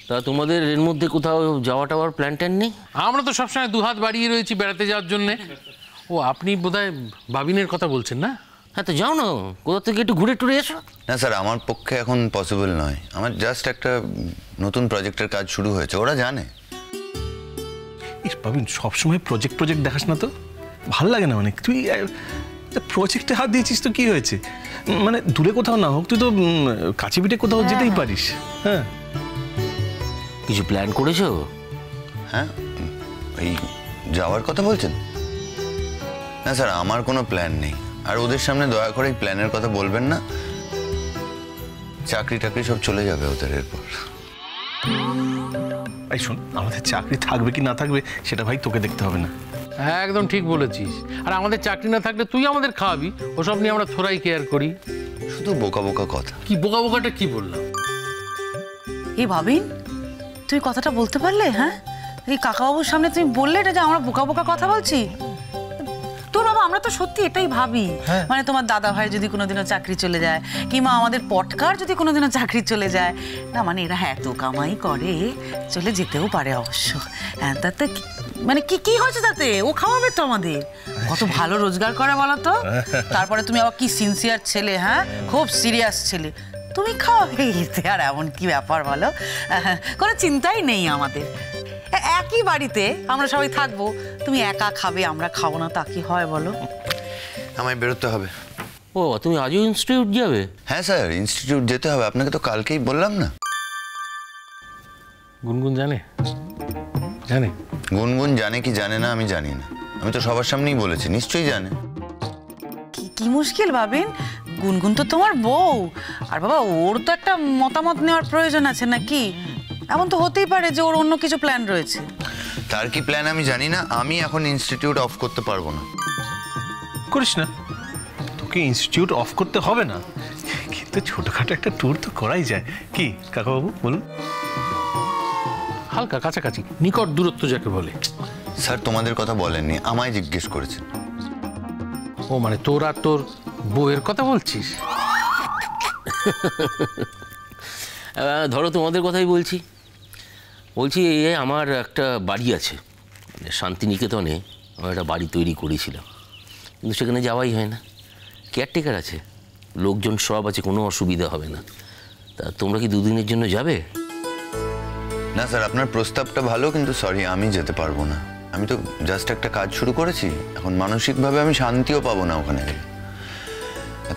তা তোমাদের এর মধ্যে কোথাও যাওয়া টাওয়ার প্ল্যান ট্যান নেই? আমরা তো সবসময় দুহাত বাড়িয়ে রয়েছি বেড়াতে যাওয়ার জন্যে। ও আপনি বোধহয় বাবিনের কথা বলছেন না? হ্যাঁ, তো যাও না, কোথা থেকে একটু ঘুরে টুরে এসো। না স্যার, আমার পক্ষে এখন পসিবল নয়। আমার জাস্ট একটা নতুন প্রজেক্টের কাজ শুরু হয়েছে, ওরা জানে। বাবিন, সবসময় প্রজেক্ট দেখাস না তো, ভাল লাগে না অনেক। তুই প্রজেক্টে হাত দিয়েছিস তো কি হয়েছে, মানে দূরে কোথাও না হোক, তুই তো কাছে পিঠে কোথাও যেতেই পারিস। হ্যাঁ, কিছু প্ল্যান করেছো? হ্যাঁ, এই যাওয়ার কথা বলছেন? না স্যার, আমার কোনো প্ল্যান নেই। আর ওদের সামনে দয়া করে এই প্ল্যানের কথা বলবেন না। চাকরি টাকরি সব চলে যাবে ওদের এরপর। ভাই শোন, আমাদের চাকরি থাকবে কি না থাকবে সেটা ভাই তোকে দেখতে হবে না। হ্যাঁ, একদম ঠিক বলেছিস। আর আমাদের চাকরি না থাকলে তুই আমাদের খাওয়াবি, ওসব নিয়ে আমরা থোড়াই কেয়ার করি। শুধু বোকা বোকা কথা। কি বোকা বোকাটা কি বললাম? এই ভাবিন, তুই কথাটা বলতে পারলে? হ্যাঁ, এই কাকাবাবুর সামনে তুমি বললে এটা যে আমরা বোকা বোকা কথা বলছি। তোর বাবা, আমরা তো সত্যি এটাই ভাবি, মানে তোমার দাদা ভাইয়ের যদি কোনোদিনও চাকরি চলে যায়, কিংবা আমাদের পটকার যদি কোনোদিনও চাকরি চলে যায়, না মানে এরা এত কামাই করে, চলে যেতেও পারে অবশ্য। হ্যাঁ, তাতে মানে কি কি হয়েছে তাতে? ও খাওয়াবে তো আমাদের, কত ভালো রোজগার করে বলো তো। তারপরে তুমি আবার কি সিনসিয়ার ছেলে, হ্যাঁ, খুব সিরিয়াস ছেলে, তুমি খাওয়াবে এতে আর এমন কি ব্যাপার বলো? কোনো চিন্তাই নেই আমাদের। একই বাড়িতে আমরা সবাই থাকবো, তুমি একা খাবে আমরা খাবো না, তা কি হয় বলো? আমায় বেরোতে হবে। ও, তুমি আজও ইনস্টিটিউট যাবে? হ্যাঁ স্যার, ইনস্টিটিউট যেতে হবে। আপনাকে তো কালকেই বললাম না। গুনগুন জানে? জানে? গুনগুন জানে কি জানে না আমি জানি না। আমি তো সবার সামনেই বলেছি, নিশ্চয়ই জানে। কি মুশকিল ভাবিন, গুনগুন তো তোমার বউ, আর বাবা ওর তো একটা মতামত নেওয়ার প্রয়োজন আছে নাকি? এমন তো হতেই পারে যে ওর অন্য কিছু প্ল্যান রয়েছে। তার কি প্ল্যান আমি জানি না। আমি এখন ইনস্টিটিউট অফ করতে পারবো না। করিস না, তোকে ইনস্টিটিউট অফ করতে হবে না, কিন্তু ছোটখাটো একটা ট্যুর তো করাই যায়। কি কাকাবাবু বলুন? হালকা কাছাকাছি, নিকট দূরত্ব যাকে বলে। স্যার তোমাদের কথা বলেননি, আমায় জিজ্ঞেস করেছেন। ও মানে তোর আর তোর বউয়ের কথা বলছিস? ধরো তোমাদের কথাই বলছি। আমার একটা বাড়ি আছে, মানে শান্তিনিকেতনে আমার একটা বাড়ি তৈরি করেছিলাম, কিন্তু সেখানে যাওয়াই হয় না। কেয়ারটেকার আছে, লোকজন সব আছে, কোনো অসুবিধা হবে না। তা তোমরা কি দুদিনের জন্য যাবে? না স্যার, আপনার প্রস্তাবটা ভালো, কিন্তু সরি, আমি যেতে পারবো না। আমি তো জাস্ট একটা কাজ শুরু করেছি, এখন মানসিকভাবে আমি শান্তিও পাবো না ওখানে গেলে।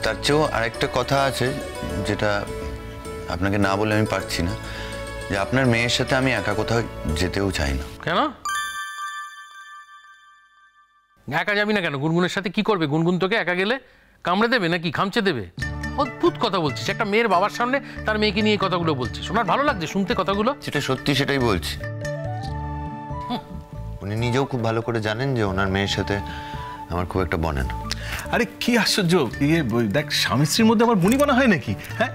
তার চেয়েও আরেকটা কথা আছে যেটা আপনাকে না বলে আমি পারছি না, যে আপনার মেয়ের সাথে আমি একা কোথাও যেতেও চাই না। কেন একা যাবি না? কেন, গুনগুনের সাথে কি করবে? গুনগুন তোকে একা গেলে কামড়ে দেবে নাকি খামচে দেবে? অদ্ভুত কথা বলছিস, একটা মেয়ের বাবার সামনে তার মেয়েকে নিয়ে কথাগুলো বলছিস। ওনার ভালো লাগছে শুনতে কথাগুলো? যেটা সত্যি সেটাই বলছি। উনি নিজেও খুব ভালো করে জানেন যে ওনার মেয়ের সাথে আমার খুব একটা বনে না। আরে কি আশ্চর্য, দেখ স্বামী স্ত্রীর মধ্যে আমার বনিবনা হয় নাকি? হ্যাঁ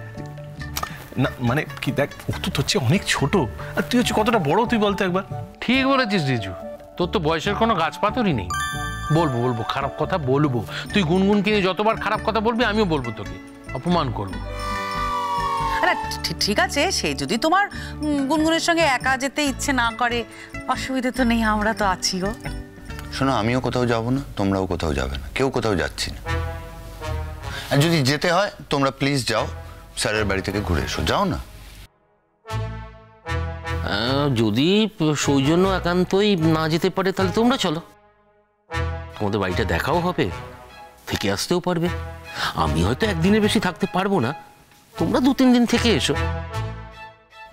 না মানে কি, দেখ ও তো হচ্ছে অনেক ছোট, আর তুই হচ্ছে কতটা বড়, তুই বলতে একবার। ঠিক বলেছিস রিজু, তোর তো বয়সের কোনো গাছপাতরই নেই। বলবো খারাপ কথা বলবো, তুই গুনগুনকে নিয়ে যতবার খারাপ কথা বলবি আমিও বলবো, তোকে অপমান করবো। আরে ঠিক আছে, সে যদি তোমার গুনগুনের সঙ্গে একা যেতে ইচ্ছে না করে, অসুবিধা তো নেই, আমরা তো আছি গো। শোনো, আমিও কোথাও যাবো না, তোমরাও কোথাও যাবে না, কেউ কোথাও যাচ্ছি না। আর যদি যেতে হয় তোমরা প্লিজ যাও, স্যারের বাড়ি থেকে ঘুরে এসো। যাও না। যদি সৌজন্য একান্তই না যেতে পারে তাহলে তোমরা চলো, তোমাদের বাড়িটা দেখাও হবে, থেকে আসতেও পারবে। আমি হয়তো একদিনের বেশি থাকতে পারবো না, তোমরা 2-3 দিন থেকে এসো।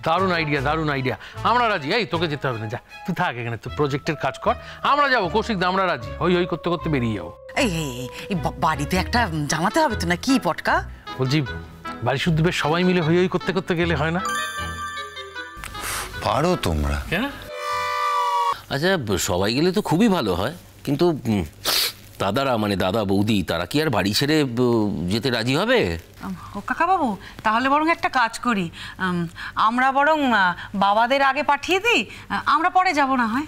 দারুণ আইডিয়া, দারুণ আইডিয়া, আমরা রাজি। এই তোকে যেতে হবে না, যা তুই থাক এখানে, তুই প্রজেক্টের কাজ কর, আমরা যাবো কৌশিক দা, আমরা রাজি। হই করতে করতে বেরিয়ে যাবো। এই বাড়িতে একটা জানাতে হবে তো না কি পটকা? বলছি বাড়ি শুদ্ধ বেশ সবাই মিলে হই করতে করতে গেলে হয় না? পারো তোমরা। আচ্ছা, সবাই গেলে তো খুবই ভালো হয়, কিন্তু দাদারা মানে দাদা বৌদি তারা কি আর বাড়ি ছেড়ে যেতে রাজি হবে? ও কাকাবাবু, তাহলে বরং একটা কাজ করি, আমরা বরং বাবাদের আগে পাঠিয়ে দিই, আমরা পরে যাব না হয়?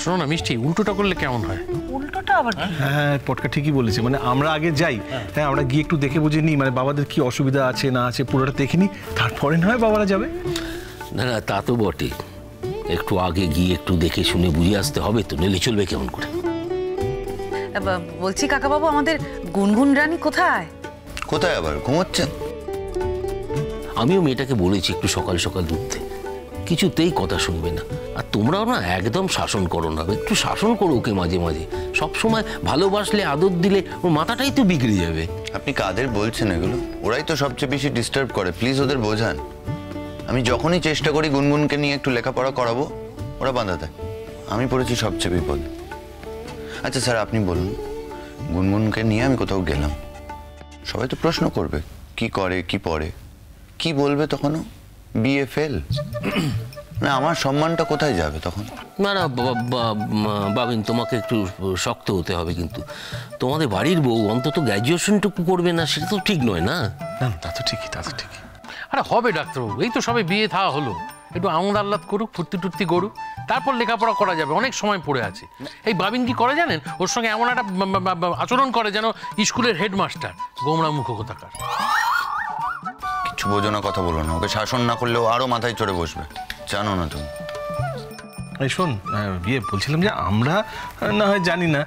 শোনো না মিষ্টি, উল্টোটা করলে কেমন হয়? উল্টোটা আবার? হ্যাঁ পটকা ঠিকই বলেছে, মানে আমরা আগে যাই, হ্যাঁ আমরা গিয়ে একটু দেখে বুঝে নিই, মানে বাবাদের কি অসুবিধা আছে না আছে পুরোটা দেখে নিই, তারপরে না হয় বাবারা যাবে। না না, তা তো বটে, একটু আগে গিয়ে একটু দেখে শুনে বুঝে আসতে হবে তো, নইলে চলবে কেমন করে? বলছি কাকাবাবু, আমাদের গুনগুন রানী কোথায়? কোথায় আবার ঘুমোচ্ছেন? আমিও মেয়েটাকে বলেছি একটু সকাল সকাল উঠতে, কিছুতেই কথা শুনবে না। আর তোমরাও না একদম শাসন করো না, একটু শাসন করো ওকে মাঝে মাঝে। সবসময় ভালোবাসলে আদর দিলে ওর মাথাটাই তো বিগড়ে যাবে। আপনি কাদের বলছেন এগুলো? ওরাই তো সবচেয়ে বেশি ডিস্টার্ব করে, প্লিজ ওদের বোঝান। আমি যখনই চেষ্টা করি গুনগুনকে নিয়ে একটু লেখাপড়া করাবো, ওরা বাধা দেয়। আমি পড়েছি সবচেয়ে বিপদ। আচ্ছা স্যার, আপনি বলুন, গুনগুনকে নিয়ে আমি কোথাও গেলাম, সবাই তো প্রশ্ন করবে কি করে কি পড়ে, কি বলবে তখনও? BA fail. না, আমার সম্মানটা কোথায় যাবে তখন? না না বাবিন, তোমাকে একটু শক্ত হতে হবে, কিন্তু তোমাদের বাড়ির বউ অন্তত গ্র্যাজুয়েশনটুকু করবে না, সেটা তো ঠিক নয় না। না তা তো ঠিকই, তা তো ঠিকই। আরে হবে ডাক্তারবাবু, এই তো সবে বিয়ে থা হলো, একটু আমোদ আহ্লাদ করুক, ফুর্তি টুর্তি করুক, তারপর লেখাপড়া করা যাবে, অনেক সময় পড়ে আছে। এই বাবিন কি করে জানেন? ওর সঙ্গে এমন একটা আচরণ করে যেন স্কুলের হেডমাস্টার, গোমরা মুখ কোথাকার। কিছু বোঝো না, কথা বলো না। ওকে শাসন না করলেও আরো মাথায় চড়ে বসবে, জানো না তুমি? এই শোন, বিয়ে বলছিলাম যে আমরা না হয় জানি না,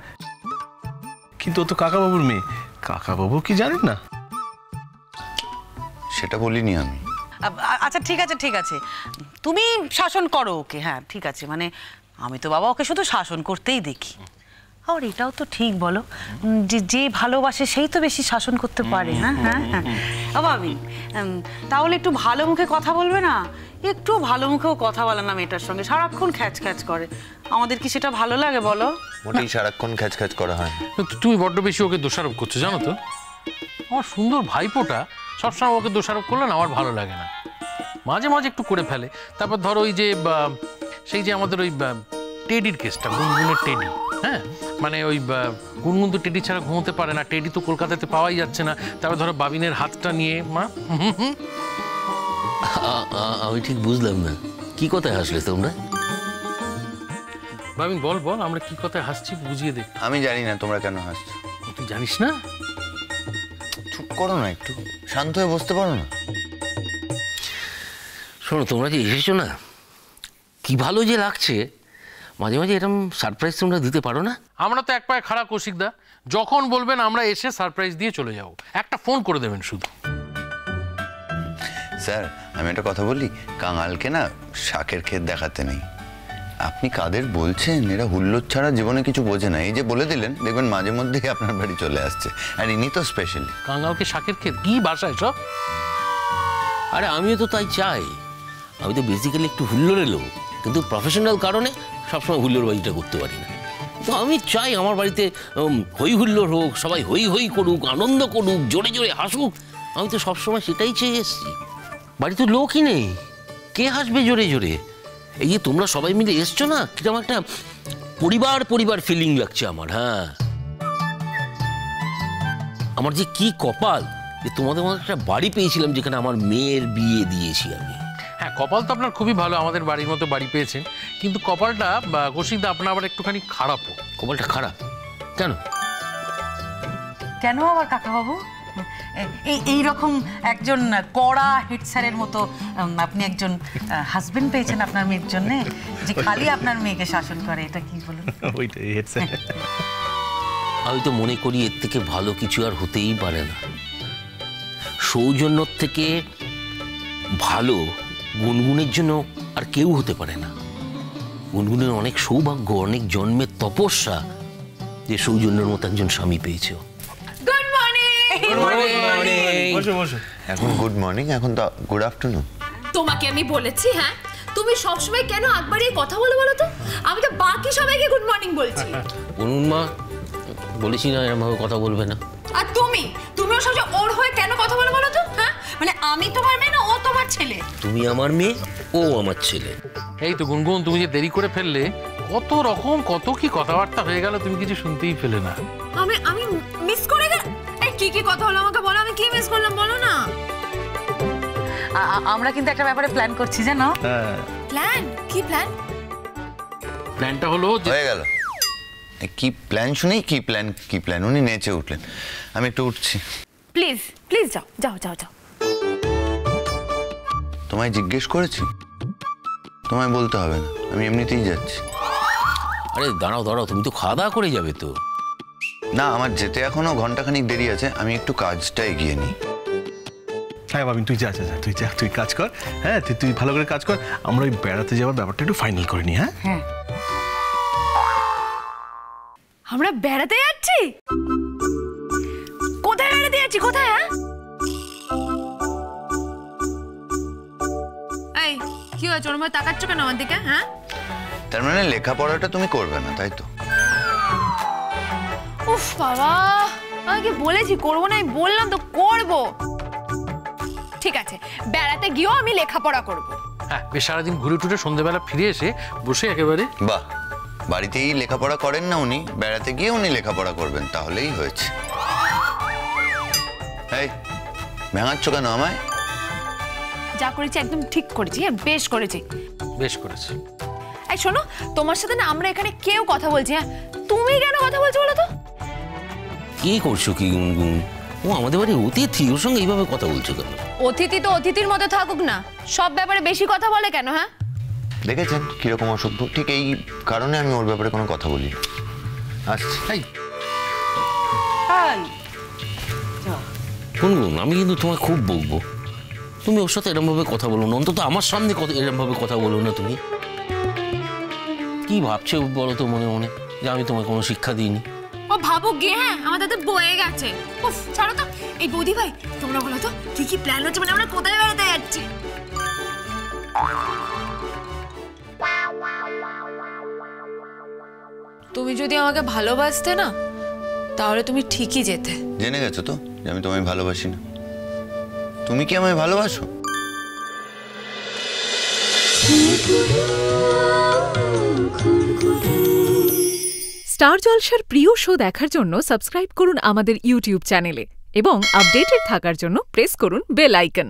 কিন্তু ও তো কাকাবাবুর মেয়ে, কাকাবাবু কি জানেন না? সেটা বলিনি আমি। আচ্ছা ঠিক আছে ঠিক আছে, তুমি শাসন করো ওকে, হ্যাঁ ঠিক আছে। মানে আমি তো বাবা ওকে শুধু শাসন করতেই দেখি। আর এটাও তো ঠিক বলো, যে যে ভালোবাসে সেই তো বেশি শাসন করতে পারে। হ্যাঁ হ্যাঁ হ্যাঁ ভাবি, তাহলে একটু ভালো মুখে কথা বলবে না? একটু ভালো মুখেও কথা বলে না মেয়েটার সঙ্গে, সারাক্ষণ খ্যাচ খ্যাচ করে। আমাদের কি সেটা ভালো লাগে বলো? মোটেই সারাক্ষণ খ্যাচ খ্যাচ করা হয়। তুমি বড্ড বেশি ওকে দোষারোপ করছো, জানো তো? আমার সুন্দর ভাইপোটা সবসময় ওকে দোষারোপ করলে না আমার ভালো লাগে না। মাঝে মাঝে একটু করে ফেলে। তারপর ধরো ওই যে সেই যে আমাদের ওই টেডির কেসটা, গুনগুনের টেডি, হ্যাঁ, মানে ওই গুনগুন তো টেডি ছাড়া ঘুমোতে পারে না, টেডি তো কলকাতাতে পাওয়াই যাচ্ছে না। তারপর ধরো বাবিনের হাতটা নিয়ে মা আমি ঠিক বুঝলাম না, কি কথায় হাসলে তোমরা? বাবিন বল বল, আমরা কি কথায় হাসছি বুঝিয়ে দে। আমি জানি না তোমরা কেন হাসছো। তুই জানিস না? চুপ করো না, একটু শান্ত হয়ে বসতে পারো না? শোনো, তোমরা যে এসেছো না, কি ভালো যে লাগছে। মাঝে মাঝে এরকম সারপ্রাইজ তোমরা দিতে পারো না? আমরা তো এক পায়ে খাড়া কৌশিকদা, যখন বলবেন আমরা এসে সারপ্রাইজ দিয়ে চলে যাব। একটা ফোন করে দেবেন শুধু। স্যার, আমি একটা কথা বলি, কাঙালকে না শাকের ক্ষেত দেখাতে নেই। আপনি কাদের বলছেন? এরা হুল্লোড় ছাড়া জীবনে কিছু বোঝে না। এই যে বলে দিলেন, দেখবেন মাঝে মধ্যেই আপনার বাড়ি চলে আসছে। আর ইনি তো স্পেশালি। কাঙালকে শাকের ক্ষেত কি ভাষায় সব? আরে আমিও তো তাই চাই। আমি তো বেসিক্যালি একটু হুল্লোড়ের লোক, কিন্তু প্রফেশনাল কারণে সবসময় হুল্লোড়বাজিটা করতে পারি না। তো আমি চাই আমার বাড়িতে হই হুল্লোড় হোক, সবাই হই হই করুক, আনন্দ করুক, জোরে জোরে হাসুক। আমি তো সবসময় সেটাই চেয়ে এসেছি। বাড়িতে লোকই নেই, কে হাসবে জোরে জোরে? এই যে তোমরা সবাই মিলে এসছো না, কিরকম একটা পরিবার পরিবার ফিলিং লাগছে আমার। হ্যাঁ, আমার যে কি কপাল যে তোমাদের মধ্যে একটা বাড়ি পেয়েছিলাম যেখানে আমার মেয়ের বিয়ে দিয়েছি আমি। হ্যাঁ, কপাল তো আপনার খুবই ভালো, আমাদের বাড়ির মতো বাড়ি পেয়েছেন। কিন্তু কপালটা কৌশিকদা আপনার আবার একটুখানি খারাপও। কপালটা খারাপ কেন? কেন আবার কাকাবাবু? এইরকম একজন কড়া হেড স্যারের মতো আপনি একজন হাজবেন্ড পেয়েছেন আপনার মেয়ের জন্য, যে খালি আপনার মেয়েকে শাসন করে, এটা কি বলুন? ওইটাই হেড স্যার। আমি তো মনে করি এর থেকে ভালো কিছু আর হতেই পারে না। সৌজন্যর থেকে ভালো গুনগুনের জন্য আর কেউ হতে পারে না। গুনগুনের অনেক সৌভাগ্য, অনেক জন্মের তপস্যা যে সৌজন্যের মতো একজন স্বামী পেয়েছে। বসো বসো। এখন গুড মর্নিং, এখন তো গুড আফটারনুন। তোমাকে আমি বলেছি, হ্যাঁ তুমি সবসময় কেন একবারই কথা বলো বলো তো? আমি তো বাকি সবাইকে গুড মর্নিং বলছি। মা বলেছি না এরকম ভাবে কথা বলবে না। আর তুমিও সবসময় ওর হয়ে কেন কথা বলো বলো তো? হ্যাঁ, মানে আমি তোমার মেয়ে না ও তোমার ছেলে? তুমি আমার মেয়ে, ও আমার ছেলে। এই তো গুনগুন, তুমি যে দেরি করে ফেললে, কত রকম কত কি কথাবার্তা হয়ে গেল, তুমি কিছু শুনতেই পেলে না। আমি মিস করে গেলাম। এই কি কথা হলো আমাকে বলো, আমি কি মিস করলাম বলো না। আমরা কিন্তু একটা ব্যাপারে প্ল্যান করছি, জানো? প্ল্যান? কি প্ল্যান? প্ল্যানটা হলো যে হয়ে গেল। কি প্ল্যান শুনেই কি প্ল্যান উনি নেচে উঠলেন। আমি একটু উঠছি। প্লিজ প্লিজ যাও যাও যাও যাও। তোমায় জিজ্ঞেস করেছি তোমায় বলতে হবে না, আমি এমনিতেই যাচ্ছি। আরে দাঁড়াও দাঁড়াও, তুমি তো খাওয়া দাওয়া করে যাবে তো। না, আমার যেতে এখনো ঘন্টাখানিক দেরি আছে, আমি একটু কাজটা এগিয়ে নিই। হ্যাঁ বাবিন, তুই যা যা যা, তুই কাজ কর। হ্যাঁ, তুই ভালো করে কাজ কর। আমরা ওই বেড়াতে যাওয়ার ব্যাপারটা একটু ফাইনাল করে নিই। হ্যাঁ, আমরা বেড়াতে যাচ্ছি? কোথায় বেড়াতে যাচ্ছি? কোথায়? এই কি হয়েছে, ওর মধ্যে তাকাচ্ছ কেন আমার দিকে? হ্যাঁ, তার মানে লেখাপড়াটা তুমি করবে না, তাই তো? উফ বাবা, আমাকে বলেছি করবো না, আমি বললাম তো করবো। ঠিক আছে, বেড়াতে গিয়েও আমি লেখাপড়া করবো। হ্যাঁ, বেশ সারাদিন ঘুরে টুরে সন্ধ্যেবেলা ফিরে এসে বসে একেবারে। বাহ, বাড়িতেই লেখাপড়া করেন না উনি, বেড়াতে গিয়ে উনি লেখাপড়া করবেন, তাহলেই হয়েছে। এই ভেঙাচ্ছ কেন আমায়? যা করেছি একদম ঠিক করেছি। হ্যাঁ, বেশ করেছি। বেশ করেছে। এই শোনো, তোমার সাথে না আমরা এখানে কেউ কথা বলছি। হ্যাঁ, তুমি কেন কথা বলছো বলো তো? কি করছো কি গুনগুন? ও আমাদের বাড়ি অতিথি, ওর সঙ্গে এইভাবে কথা বলছো কেন? অতিথি তো অতিথির মতো থাকুক না, সব ব্যাপারে বেশি কথা বলে কেন? হ্যাঁ, দেখেছেন কিরকম অসভ্য? ঠিক এই কারণে আমি ওর ব্যাপারে কোনো কথা বলি না। আসছি। এই গুনগুন, আমি কিন্তু তোমায় খুব বকবো। তুমি ওর সাথে এরমভাবে কথা বলো না, অন্তত আমার সামনে এরমভাবে কথা বলো না। তুমি কি ভাবছো বলো তো মনে মনে, যে আমি তোমায় কোনো শিক্ষা দিইনি? ও ভাবুক গিয়ে। হ্যাঁ, আমাদের তো বয়ে গেছে। উফ, ছাড়ো তো। এই বৌদি ভাই, তোমরা বলো তো কি কি প্ল্যান হচ্ছে, মানে আমরা কোথায় বেড়াতে যাচ্ছি? তুমি যদি আমাকে ভালোবাসতে না, তাহলে তুমি ঠিকই যেতে। জেনে গেছো তো যে আমি তোমায় ভালোবাসি না? তুমি কি আমায় ভালোবাসো? স্টার জলসার প্রিয় শো দেখার জন্য সাবস্ক্রাইব করুন আমাদের ইউটিউব চ্যানেলে এবং আপডেটেড থাকার জন্য প্রেস করুন বেল আইকন।